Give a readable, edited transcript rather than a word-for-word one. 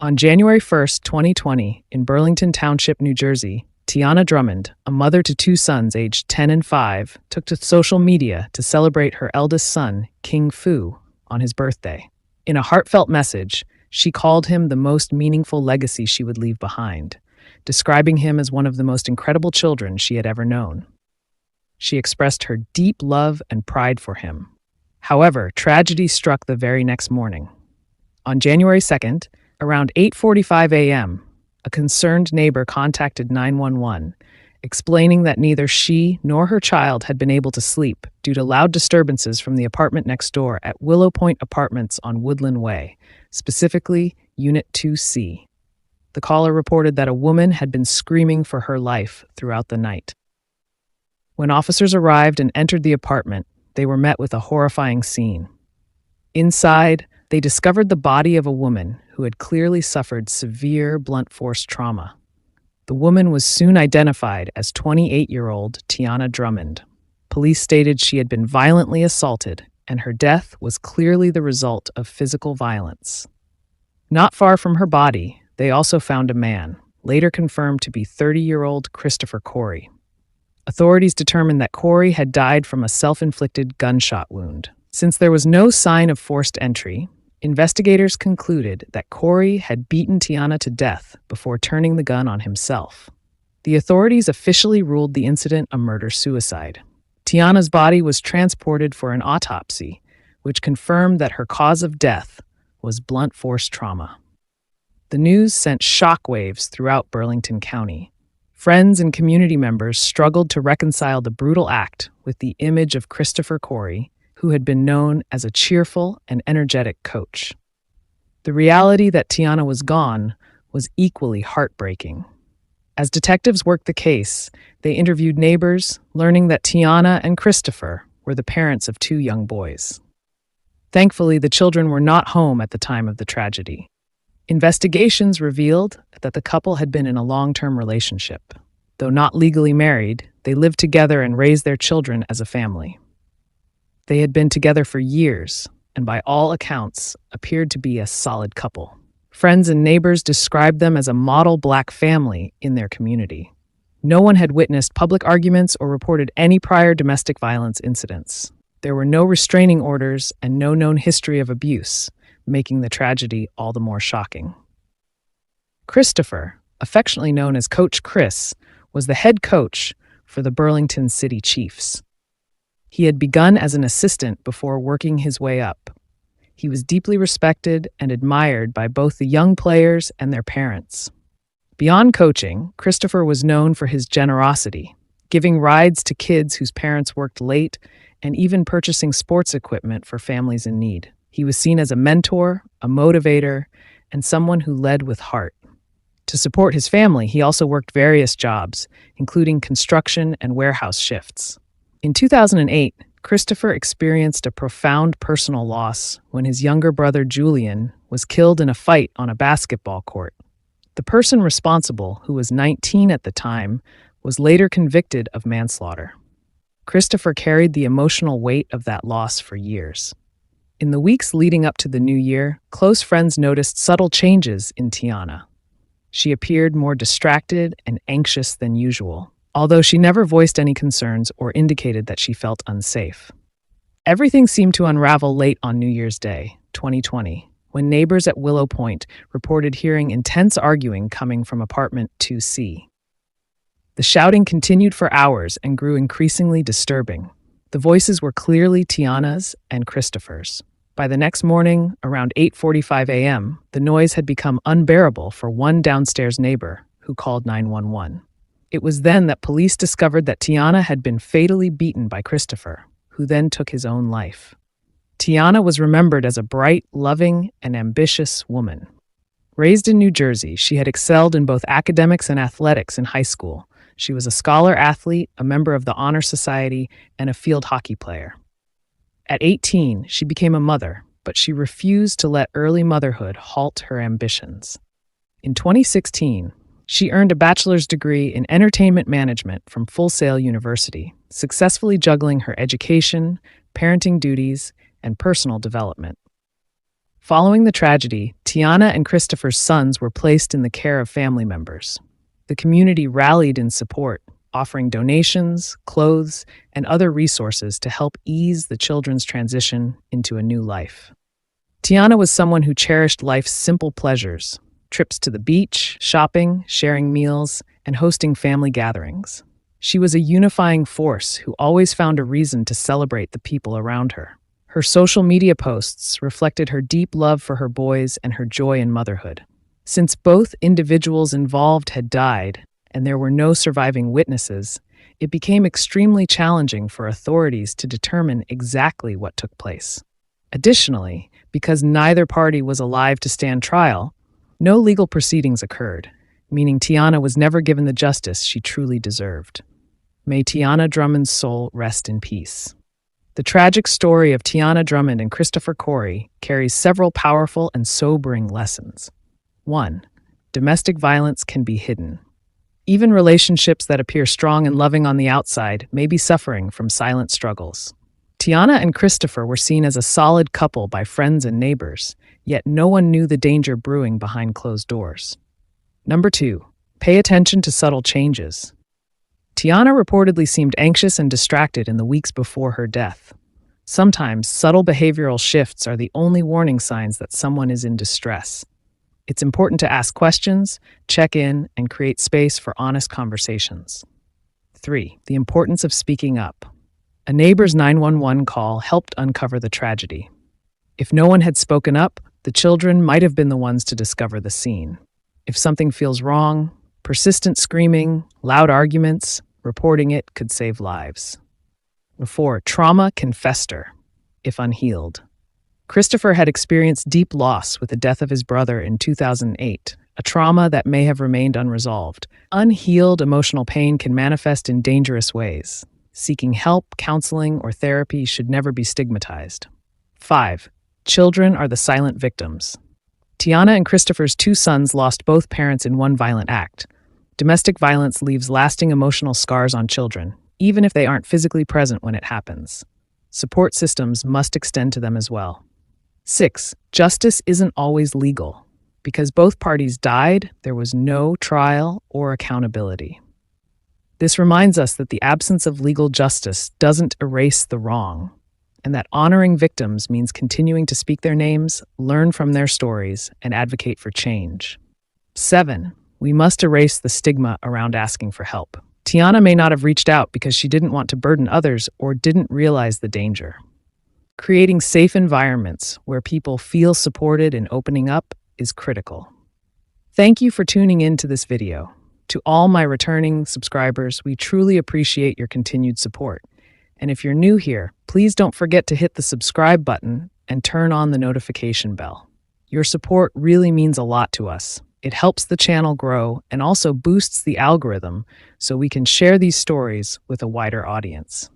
On January 1st, 2020, in Burlington Township, New Jersey, Tiana Drummond, a mother to two sons aged 10 and 5, took to social media to celebrate her eldest son, King Fu, on his birthday. In a heartfelt message, she called him the most meaningful legacy she would leave behind, describing him as one of the most incredible children she had ever known. She expressed her deep love and pride for him. However, tragedy struck the very next morning. On January 2nd, around 8:45 a.m., a concerned neighbor contacted 911, explaining that neither she nor her child had been able to sleep due to loud disturbances from the apartment next door at Willow Point Apartments on Woodland Way, specifically Unit 2C. The caller reported that a woman had been screaming for her life throughout the night. When officers arrived and entered the apartment, they were met with a horrifying scene. Inside, they discovered the body of a woman who had clearly suffered severe blunt force trauma. The woman was soon identified as 28-year-old Tiana Drummond. Police stated she had been violently assaulted, and her death was clearly the result of physical violence. Not far from her body, they also found a man, later confirmed to be 30-year-old Kristopher Corry. Authorities determined that Corry had died from a self-inflicted gunshot wound. Since there was no sign of forced entry, investigators concluded that Corry had beaten Tiana to death before turning the gun on himself. The authorities officially ruled the incident a murder-suicide. Tiana's body was transported for an autopsy, which confirmed that her cause of death was blunt force trauma. The news sent shockwaves throughout Burlington County. Friends and community members struggled to reconcile the brutal act with the image of Kristopher Corry, who had been known as a cheerful and energetic coach. The reality that Tiana was gone was equally heartbreaking. As detectives worked the case, they interviewed neighbors, learning that Tiana and Kristopher were the parents of two young boys. Thankfully, the children were not home at the time of the tragedy. Investigations revealed that the couple had been in a long-term relationship. Though not legally married, they lived together and raised their children as a family. They had been together for years, and by all accounts, appeared to be a solid couple. Friends and neighbors described them as a model Black family in their community. No one had witnessed public arguments or reported any prior domestic violence incidents. There were no restraining orders and no known history of abuse, making the tragedy all the more shocking. Kristopher, affectionately known as Coach Chris, was the head coach for the Burlington City Chiefs. He had begun as an assistant before working his way up. He was deeply respected and admired by both the young players and their parents. Beyond coaching, Kristopher was known for his generosity, giving rides to kids whose parents worked late and even purchasing sports equipment for families in need. He was seen as a mentor, a motivator, and someone who led with heart. To support his family, he also worked various jobs, including construction and warehouse shifts. In 2008, Kristopher experienced a profound personal loss when his younger brother Julian was killed in a fight on a basketball court. The person responsible, who was 19 at the time, was later convicted of manslaughter. Kristopher carried the emotional weight of that loss for years. In the weeks leading up to the new year, close friends noticed subtle changes in Tiana. She appeared more distracted and anxious than usual, although she never voiced any concerns or indicated that she felt unsafe. Everything seemed to unravel late on New Year's Day, 2020, when neighbors at Willow Point reported hearing intense arguing coming from apartment 2C. The shouting continued for hours and grew increasingly disturbing. The voices were clearly Tiana's and Kristopher's. By the next morning, around 8:45 a.m., the noise had become unbearable for one downstairs neighbor, who called 911. It was then that police discovered that Tiana had been fatally beaten by Kristopher, who then took his own life. Tiana was remembered as a bright, loving, and ambitious woman. Raised in New Jersey, she had excelled in both academics and athletics in high school. She was a scholar athlete, a member of the Honor Society, and a field hockey player. At 18, she became a mother, but she refused to let early motherhood halt her ambitions. In 2016, she earned a bachelor's degree in entertainment management from Full Sail University, successfully juggling her education, parenting duties, and personal development. Following the tragedy, Tiana and Kristopher's sons were placed in the care of family members. The community rallied in support, offering donations, clothes, and other resources to help ease the children's transition into a new life. Tiana was someone who cherished life's simple pleasures: trips to the beach, shopping, sharing meals, and hosting family gatherings. She was a unifying force who always found a reason to celebrate the people around her. Her social media posts reflected her deep love for her boys and her joy in motherhood. Since both individuals involved had died and there were no surviving witnesses, it became extremely challenging for authorities to determine exactly what took place. Additionally, because neither party was alive to stand trial, no legal proceedings occurred, meaning Tiana was never given the justice she truly deserved. May Tiana Drummond's soul rest in peace. The tragic story of Tiana Drummond and Kristopher Corry carries several powerful and sobering lessons. 1. Domestic violence can be hidden. Even relationships that appear strong and loving on the outside may be suffering from silent struggles. Tiana and Kristopher were seen as a solid couple by friends and neighbors, yet no one knew the danger brewing behind closed doors. 2. Pay attention to subtle changes. Tiana reportedly seemed anxious and distracted in the weeks before her death. Sometimes subtle behavioral shifts are the only warning signs that someone is in distress. It's important to ask questions, check in, and create space for honest conversations. 3. The importance of speaking up. A neighbor's 911 call helped uncover the tragedy. If no one had spoken up, the children might have been the ones to discover the scene. If something feels wrong, persistent screaming, loud arguments, reporting it could save lives. 4. Trauma can fester, if unhealed. Kristopher had experienced deep loss with the death of his brother in 2008, a trauma that may have remained unresolved. Unhealed emotional pain can manifest in dangerous ways. Seeking help, counseling, or therapy should never be stigmatized. 5. Children are the silent victims. Tiana and Kristopher's 2 sons lost both parents in one violent act. Domestic violence leaves lasting emotional scars on children, even if they aren't physically present when it happens. Support systems must extend to them as well. 6. Justice isn't always legal. Because both parties died, there was no trial or accountability. This reminds us that the absence of legal justice doesn't erase the wrong, and that honoring victims means continuing to speak their names, learn from their stories, and advocate for change. 7. We must erase the stigma around asking for help. Tiana may not have reached out because she didn't want to burden others or didn't realize the danger. Creating safe environments where people feel supported and opening up is critical. Thank you for tuning in to this video. To all my returning subscribers, we truly appreciate your continued support. And if you're new here, please don't forget to hit the subscribe button and turn on the notification bell. Your support really means a lot to us. It helps the channel grow and also boosts the algorithm so we can share these stories with a wider audience.